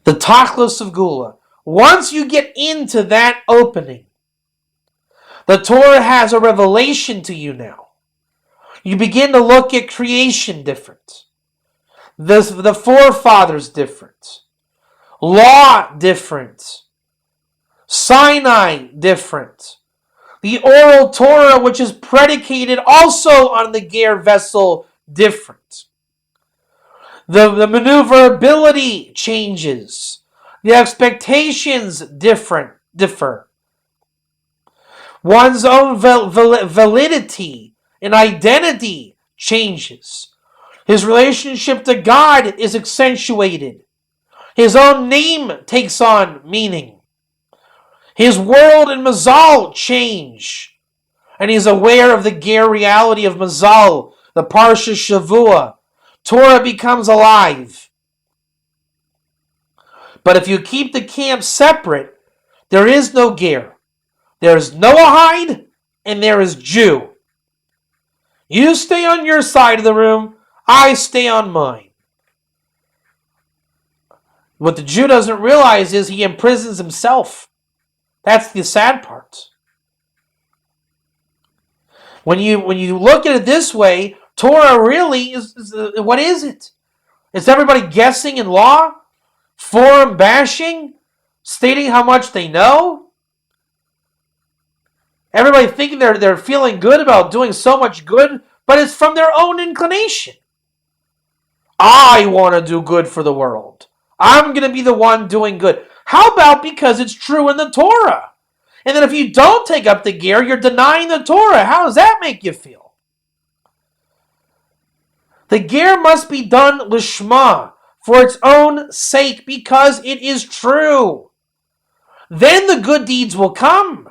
the tachlis of Gula. Once you get into that opening, the Torah has a revelation to you now. You begin to look at creation different. The forefathers different. Law different. Sinai different. The oral Torah, which is predicated also on the ger vessel, different. The maneuverability changes. The expectations differ. One's own validity and identity changes. His relationship to God is accentuated. His own name takes on meaning. His world and Mazal change. And he's aware of the ger reality of Mazal, the Parsha Shavua. Torah becomes alive. But if you keep the camps separate, there is no ger. There is Noahide and there is Jew. You stay on your side of the room, I stay on mine. What the Jew doesn't realize is he imprisons himself. That's the sad part. When you look at it this way, Torah really is what is it? Is everybody guessing in law? Forum bashing? Stating how much they know? Everybody thinking they're feeling good about doing so much good, but it's from their own inclination. I want to do good for the world. I'm going to be the one doing good. How about because it's true in the Torah? And then if you don't take up the ger, you're denying the Torah. How does that make you feel? The ger must be done lishma, for its own sake, because it is true. Then the good deeds will come.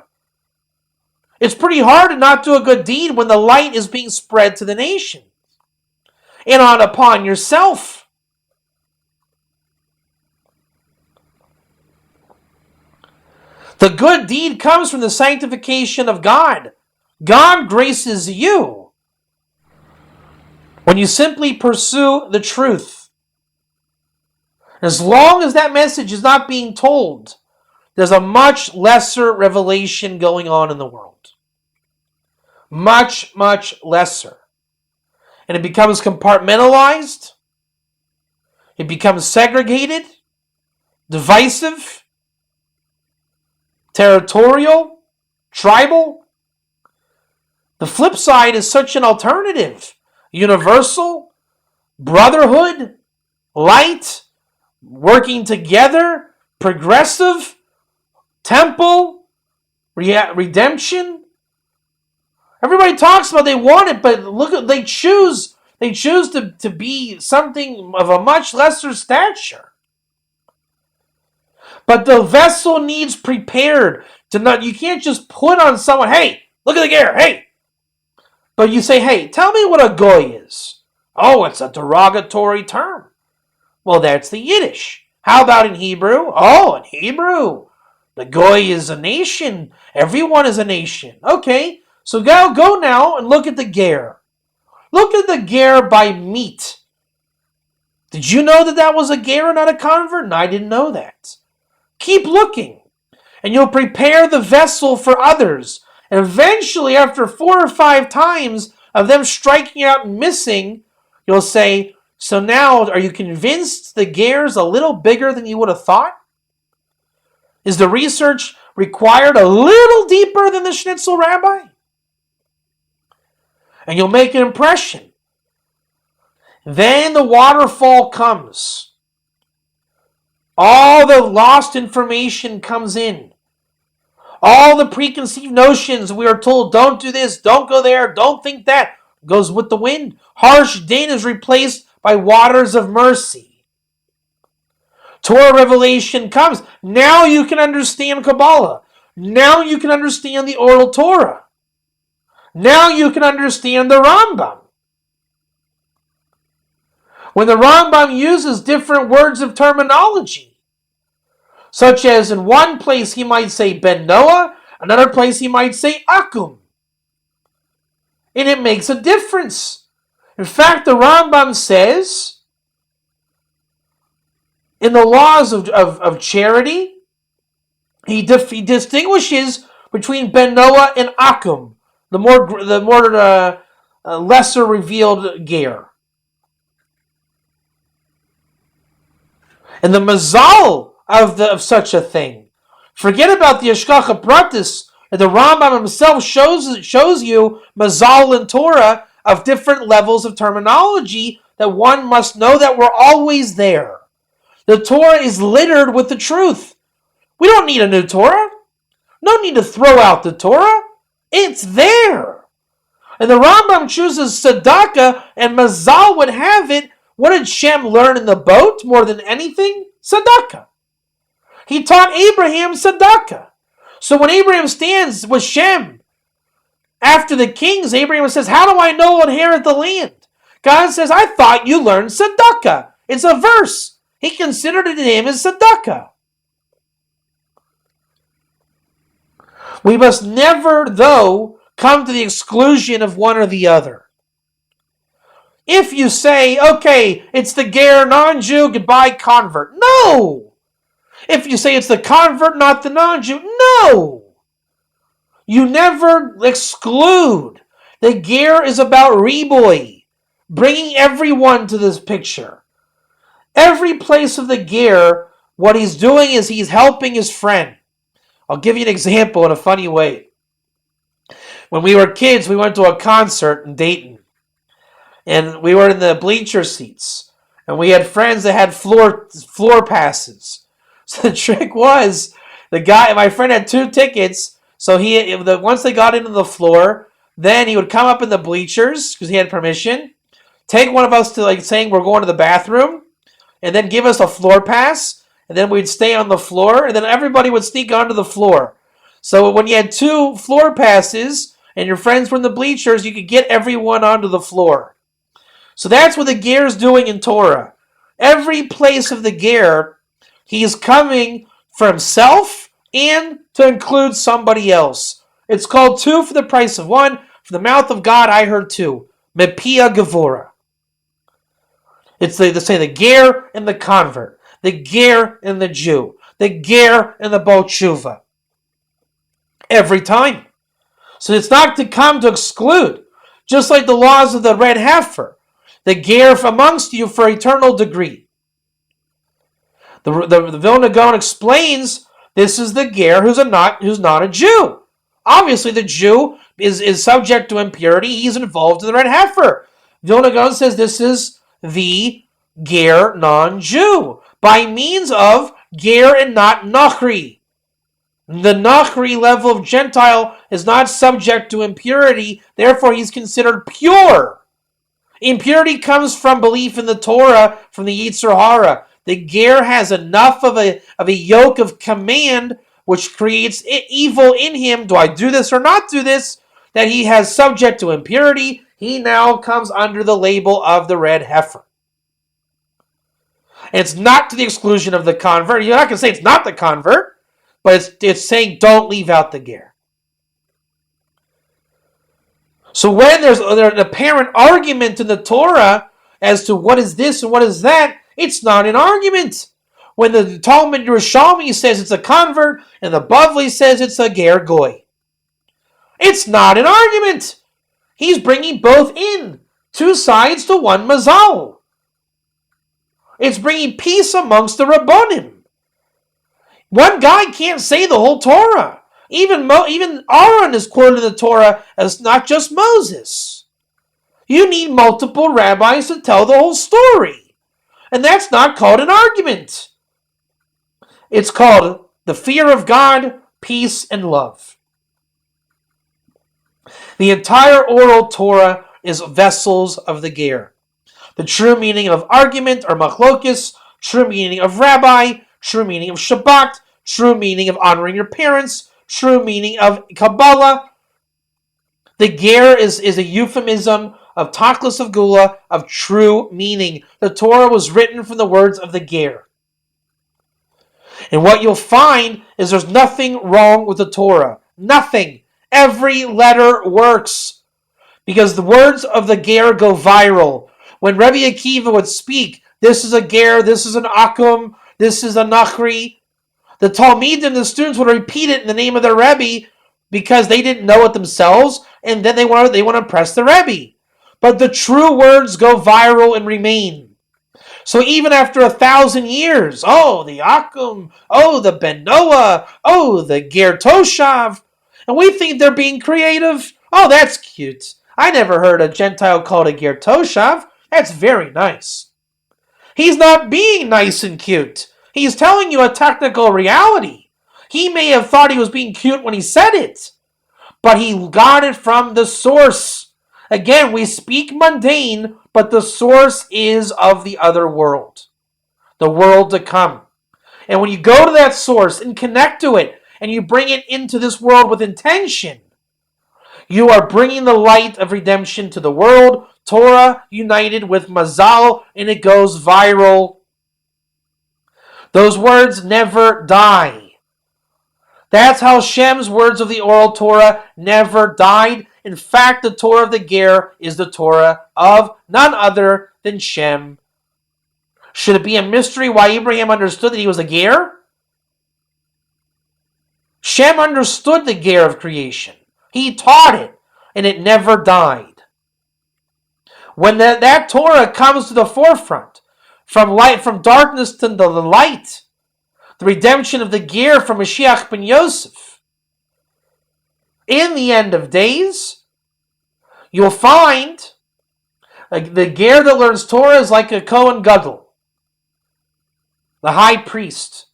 It's pretty hard to not do a good deed when the light is being spread to the nations and upon yourself. The good deed comes from the sanctification of God. God graces you when you simply pursue the truth. As long as that message is not being told, there's a much lesser revelation going on in the world. Much, much lesser. And it becomes compartmentalized. It becomes segregated, divisive, territorial, tribal. The flip side is such an alternative. Universal, brotherhood, light, working together, progressive, temple, redemption. Everybody talks about they want it, but look at they choose to be something of a much lesser stature. But the vessel needs prepared to not. You can't just put on someone, hey, look at the ger, hey. But you say, hey, tell me what a goy is. Oh, it's a derogatory term. Well, that's the Yiddish. How about in Hebrew? Oh, in Hebrew, the Goy is a nation. Everyone is a nation. Okay, so go now and look at the Ger. Look at the Ger by meat. Did you know that was a Ger and not a convert? And I didn't know that. Keep looking, and you'll prepare the vessel for others. And eventually, after 4 or 5 times of them striking out and missing, you'll say, so now, are you convinced the Ger's a little bigger than you would have thought? Is the research required a little deeper than the Schnitzel Rabbi? And you'll make an impression. Then the waterfall comes. All the lost information comes in. All the preconceived notions we are told, don't do this, don't go there, don't think that, goes with the wind. Harsh din is replaced by waters of mercy. Torah revelation comes. Now you can understand Kabbalah. Now you can understand the oral Torah. Now you can understand the Rambam. When the Rambam uses different words of terminology, such as in one place he might say Ben Noah, another place he might say Akum. And it makes a difference. In fact, the Rambam says, in the laws of charity, he distinguishes between Ben Noah and Akum, the more lesser revealed Ger. And the mazal of such a thing. Forget about the Hashgacha Pratis. The Rambam himself shows you mazal in Torah of different levels of terminology that one must know that we're always there. The Torah is littered with the truth. We don't need a new Torah. No need to throw out the Torah. It's there. And the Rambam chooses tzedakah, and mazal would have it. What did Shem learn in the boat more than anything? Tzedakah. He taught Abraham tzedakah. So when Abraham stands with Shem, after the kings, Abraham says, how do I know I'll inherit the land? God says, I thought you learned tzedakah. It's a verse. He considered it to him as tzedakah. We must never, though, come to the exclusion of one or the other. If you say, okay, it's the Ger, non-Jew, goodbye, convert. No! If you say it's the convert, not the non-Jew. No! You never exclude. The Ger is about riboy, bringing everyone to this picture. Every place of the Ger, what he's doing is he's helping his friend. I'll give you an example in a funny way. When we were kids, we went to a concert in Dayton. And we were in the bleacher seats. And we had friends that had floor passes. So the trick was, my friend had 2 tickets. So once they got into the floor, then he would come up in the bleachers, because he had permission, take one of us to saying we're going to the bathroom, and then give us a floor pass, and then we'd stay on the floor, and then everybody would sneak onto the floor. So when you had 2 floor passes, and your friends were in the bleachers, you could get everyone onto the floor. So that's what the Ger is doing in Torah. Every place of the Ger, he is coming for himself and to include somebody else. It's called 2 for the price of 1. From the mouth of God, I heard 2. Mepia Gevora. It's they say the Ger and the convert, the Ger and the Jew, the Ger and the Baal Tshuva. Every time. So it's not to come to exclude. Just like the laws of the red heifer. The Ger amongst you for eternal degree. The Vilna Gaon explains this is the Ger who's not a Jew. Obviously, the Jew is subject to impurity. He's involved in the red heifer. Vilna Gaon says this is the Ger non-Jew by means of Ger and not Nachri. The Nachri level of Gentile is not subject to impurity. Therefore, he's considered pure. Impurity comes from belief in the Torah, from the Yetzer Hara. The Ger has enough of a yoke of command which creates evil in him. Do I do this or not do this? That he has subject to impurity. he now comes under the label of the red heifer. And it's not to the exclusion of the convert. You're not going to say it's not the convert, but it's saying don't leave out the ger. So when there's an apparent argument in the Torah as to what is this and what is that, it's not an argument. When the Talmud Yerushalmi says it's a convert and the Bavli says it's a ger goy, it's not an argument. He's bringing both in. Two sides to one mazal. It's bringing peace amongst the Rabbonim. One guy can't say the whole Torah. Even Aaron is quoted in the Torah as not just Moses. You need multiple rabbis to tell the whole story. And that's not called an argument. It's called the fear of God, peace, and love. The entire oral Torah is vessels of the ger. The true meaning of argument or machlokis, true meaning of rabbi, true meaning of Shabbat, true meaning of honoring your parents, true meaning of Kabbalah. The ger is a euphemism of tachlis of gula, of true meaning. The Torah was written from the words of the ger. And what you'll find is there's nothing wrong with the Torah. Nothing. Every letter works. Because the words of the ger go viral. When Rabbi Akiva would speak, this is a ger, this is an akum, this is a nachri, the Talmidim, the students would repeat it in the name of their Rebbe because they didn't know it themselves, and then they want to impress the Rebbe. But the true words go viral and remain. So even after 1,000 years, oh, the akum, oh, the ben Noah, oh, the ger toshav, and we think they're being creative. Oh, that's cute. I never heard a Gentile called a ger toshav. That's very nice. He's not being nice and cute. He's telling you a technical reality. He may have thought he was being cute when he said it, but he got it from the source. Again, we speak mundane, but the source is of the other world, the world to come. And when you go to that source and connect to it, and you bring it into this world with intention, you are bringing the light of redemption to the world. Torah united with mazal, and it goes viral. Those words never die. That's how Shem's words of the oral Torah never died. In fact, the Torah of the ger is the Torah of none other than Shem. Should it be a mystery why Abraham understood that he was a ger? Shem understood the ger of creation. He taught it, and it never died. When that Torah comes to the forefront, from darkness to the light, the redemption of the ger from Mashiach ben Yosef, in the end of days, you'll find the ger that learns Torah is like a Kohen Gadol, the high priest.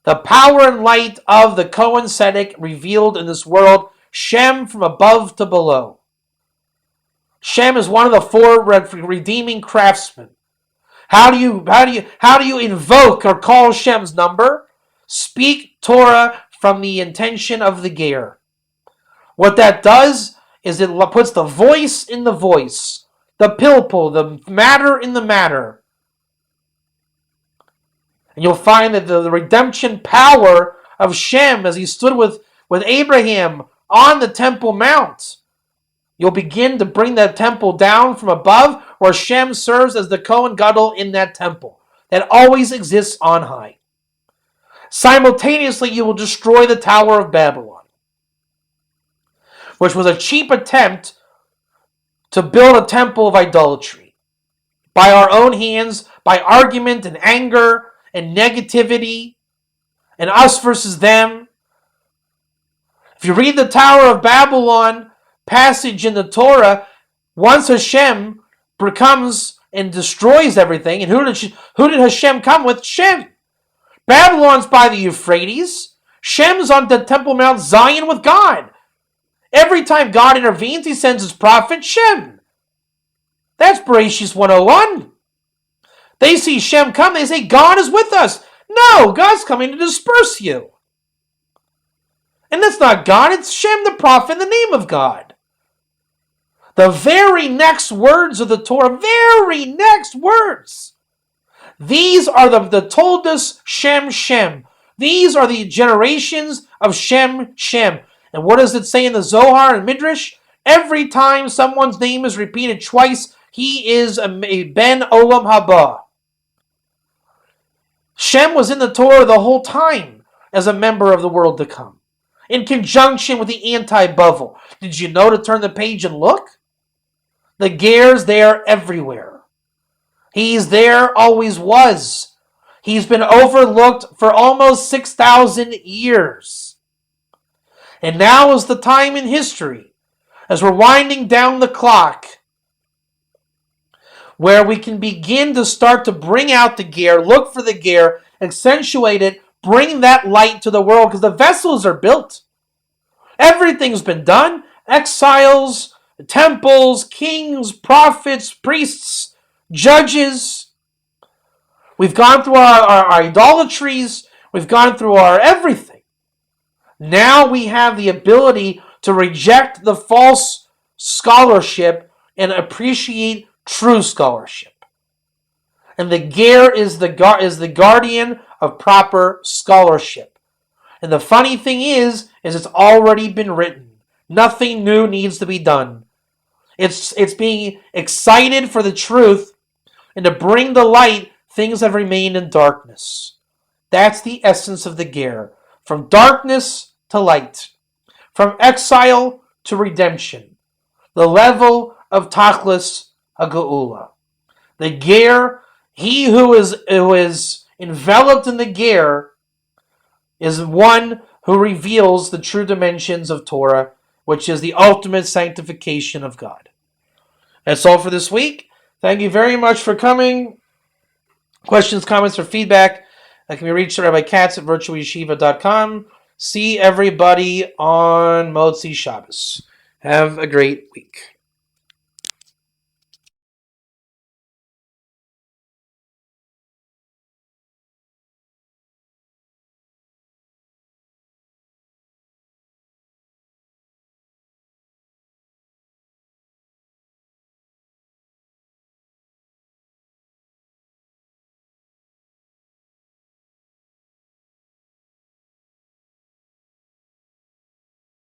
The power and light of the Kohen Tzedek revealed in this world, Shem from above to below. Shem is one of the four redeeming craftsmen. How do you invoke or call Shem's number? Speak Torah from the intention of the ger. What that does is it puts the voice in the voice, the pilpul, the matter in the matter. And you'll find that the redemption power of Shem as he stood with Abraham on the Temple Mount, you'll begin to bring that temple down from above where Shem serves as the Kohen Gadol in that temple that always exists on high. Simultaneously, you will destroy the Tower of Babylon, which was a cheap attempt to build a temple of idolatry by our own hands, by argument and anger and negativity and us versus them. If you read the Tower of Babylon passage in the Torah, once Hashem comes and destroys everything, and who did Hashem come with? Shem. Babylon's by the Euphrates. Shem's on the Temple Mount Zion with God. Every time God intervenes, he sends his prophet Shem. That's Bereshit 101. They see Shem come, they say, God is with us. No, God's coming to disperse you. And that's not God, it's Shem the prophet in the name of God. The very next words of the Torah, very next words. These are the Toldos Shem Shem. These are the generations of Shem Shem. And what does it say in the Zohar and Midrash? Every time someone's name is repeated twice, he is a Ben Olam Haba. Shem was in the Torah the whole time as a member of the world to come, in conjunction with the anti-Bavel. Did you know to turn the page and look? The Ger's there everywhere. He's there, always was. He's been overlooked for almost 6,000 years. And now is the time in history, as we're winding down the clock, where we can begin to start to bring out the Ger, look for the Ger, accentuate it, bring that light to the world, because the vessels are built. Everything's been done. Exiles, temples, kings, prophets, priests, judges. We've gone through our idolatries. We've gone through our everything. Now we have the ability to reject the false scholarship and appreciate true scholarship. And the Ger is the guardian of proper scholarship. And the funny thing is it's already been written. Nothing new needs to be done. It's being excited for the truth and to bring the light things that have remained in darkness. That's the essence of the Ger. From darkness to light. From exile to redemption. The level of Tachlis HaGeula. The Ger, he who is enveloped in the Ger, is one who reveals the true dimensions of Torah, which is the ultimate sanctification of God. That's all for this week. Thank you very much for coming. Questions, comments, or feedback that can be reached at Rabbi Katz at virtualyeshiva.com. See everybody on Motzi Shabbos. Have a great week.